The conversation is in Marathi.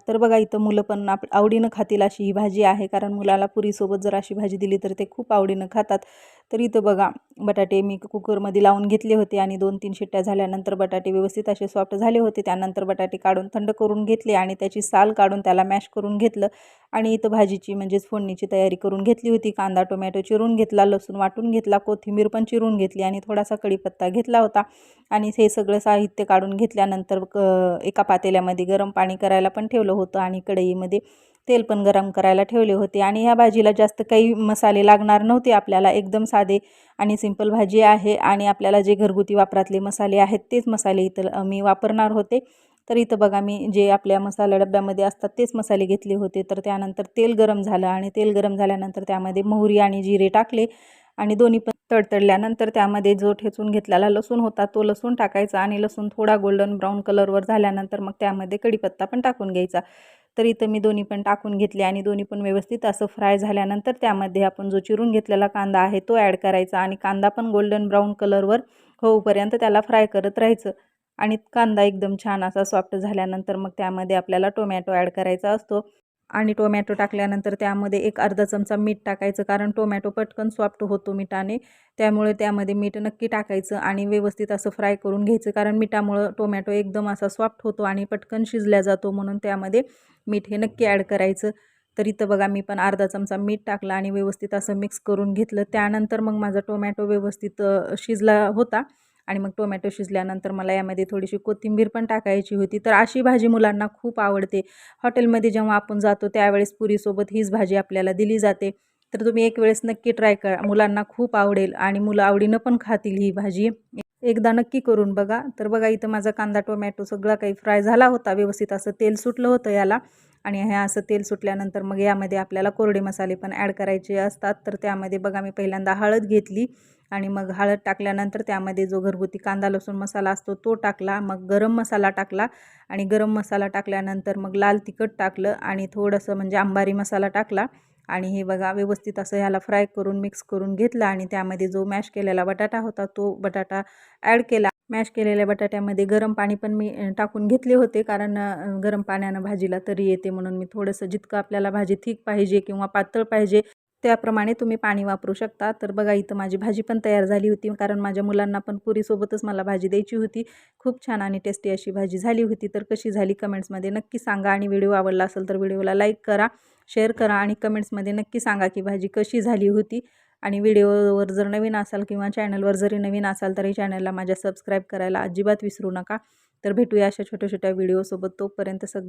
तर बघा इथं मुलं पण आवडीनं खातील अशी ही भाजी आहे, कारण मुलाला पुरीसोबत जर अशी भाजी दिली तर ते खूप आवडीनं खातात. तर इथं बघा बटाटे मी कुकरमध्ये लावून घेतले होते आणि 2-3 शिट्ट्या झाल्यानंतर बटाटे व्यवस्थित असे सॉफ्ट झाले होते. त्यानंतर बटाटे काढून थंड करून घेतले आणि त्याची साल काढून त्याला मॅश करून घेतलं आणि इथं भाजीची म्हणजेच फोडणीची तयारी करून घेतली होती. कांदा टोमॅटो चिरून घेतला, लसूण वाटून घेतला, कोथिंबीर पण चिरून घेतली आणि थोडासा कढीपत्ता घेतला होता आणि हे सगळं साहित्य काढून घेतल्यानंतर एका पातेल्यामध्ये गरम पाणी करायला पण ठेवलं होतं आणि कढईमध्ये तेल पण गरम करायला ठेवले होते. आणि ह्या भाजीला जास्त काही मसाले लागणार नव्हते आपल्याला, एकदम साधे आणि सिंपल भाजी आहे आणि आपल्याला जे घरगुती वापरातले मसाले आहेत तेच मसाले इथं मी वापरणार होते. तर इथं बघा मी जे आपल्या मसाला डब्यामध्ये असतात तेच मसाले घेतले होते. तर त्यानंतर तेल गरम झालं आणि तेल गरम झाल्यानंतर त्यामध्ये मोहरी आणि जिरे टाकले आणि दोन्ही पण तडतडल्यानंतर त्यामध्ये जो ठेचून घेतलेला लसूण होता तो लसूण टाकायचा आणि लसूण थोडा गोल्डन ब्राऊन कलरवर झाल्यानंतर मग त्यामध्ये कढीपत्ता पण टाकून घ्यायचा. तर इथं मी दोन्ही पण टाकून घेतले आणि दोन्ही पण व्यवस्थित असं फ्राय झाल्यानंतर त्यामध्ये आपण जो चिरून घेतलेला कांदा आहे तो ॲड करायचा आणि कांदा पण गोल्डन ब्राऊन कलरवर होईपर्यंत त्याला फ्राय करत राहायचं. आणि कांदा एकदम छान असा सॉफ्ट झाल्यानंतर मग त्यामध्ये आपल्याला टोमॅटो ॲड करायचा असतो आणि टोमॅटो टाकल्यानंतर त्यामध्ये एक अर्धा चमचा मीठ टाकायचं, कारण टोमॅटो पटकन सॉफ्ट होतो मिठाने. त्यामुळे त्यामध्ये मीठ नक्की टाकायचं आणि व्यवस्थित असं फ्राय करून घ्यायचं, कारण मिठामुळं टोमॅटो एकदम असा सॉफ्ट होतो आणि पटकन शिजल्या जातो, म्हणून त्यामध्ये मीठ हे नक्की ॲड करायचं. तर इथं बघा मी पण अर्धा चमचा मीठ टाकलं आणि व्यवस्थित असं मिक्स करून घेतलं. त्यानंतर मग माझा टोमॅटो व्यवस्थित शिजला होता आणि मग टोमॅटो शिजल्यानंतर मला यामध्ये थोडीशी कोथिंबीर पण टाकायची होती. तर अशी भाजी मुलांना खूप आवडते. हॉटेलमध्ये जेव्हा आपण जातो त्यावेळेस पुरीसोबत हीच भाजी आपल्याला दिली जाते. तर तुम्ही एक वेळेस नक्की ट्राय करा, मुलांना खूप आवडेल आणि मुलं आवडीनं पण खातील ही भाजी. एकदा नक्की करून बघा. तर बघा इथं माझा कांदा टोमॅटो सगळा काही फ्राय झाला होता, व्यवस्थित असं तेल सुटलं होतं याला आणि हे असं तेल सुटल्यानंतर मग यामध्ये आपल्याला कोरडे मसाले पण ॲड करायचे असतात. तर त्यामध्ये बघा मी पहिल्यांदा हळद घेतली आणि मग हळद टाकल्यानंतर त्यामध्ये जो घरगुती कांदा लसूण मसाला असतो तो टाकला, मग गरम मसाला टाकला आणि गरम मसाला टाकल्यानंतर मग लाल तिखट टाकलं आणि थोडंसं म्हणजे अंबारी मसाला टाकला आणि हे बघा व्यवस्थित असं ह्याला फ्राय करून मिक्स करून घेतला आणि त्यामध्ये जो मॅश केलेला बटाटा होता तो बटाटा ॲड केला. मॅश केलेल्या बटाट्यामध्ये गरम पाणी पण मी टाकून घेतले होते, कारण गरम पाण्यानं भाजीला तरी येते, म्हणून मी थोडंसं जितकं आपल्याला भाजी थिक पाहिजे किंवा पातळ पाहिजे त्याप्रमाणे तुम्ही पाणी वापरू शकता. तर बघा इथं माझी भाजी पण तयार झाली होती, कारण माझ्या मुलांना पण पुरीसोबतच मला भाजी द्यायची होती. खूप छान आणि टेस्टी अशी भाजी झाली होती. तर कशी झाली कमेंट्समध्ये नक्की सांगा आणि व्हिडिओ आवडला असेल तर व्हिडिओला लाईक करा, शेअर करा आणि कमेंट्समध्ये नक्की सांगा की भाजी कशी झाली होती. आणि व्हिडिओवर जर नवीन असाल किंवा चॅनलवर जरी नवीन असाल तरी चॅनलला माझ्या सबस्क्राईब करायला अजिबात विसरू नका. तर भेटूया अशा छोट्या छोट्या व्हिडिओसोबत. तोपर्यंत सगळं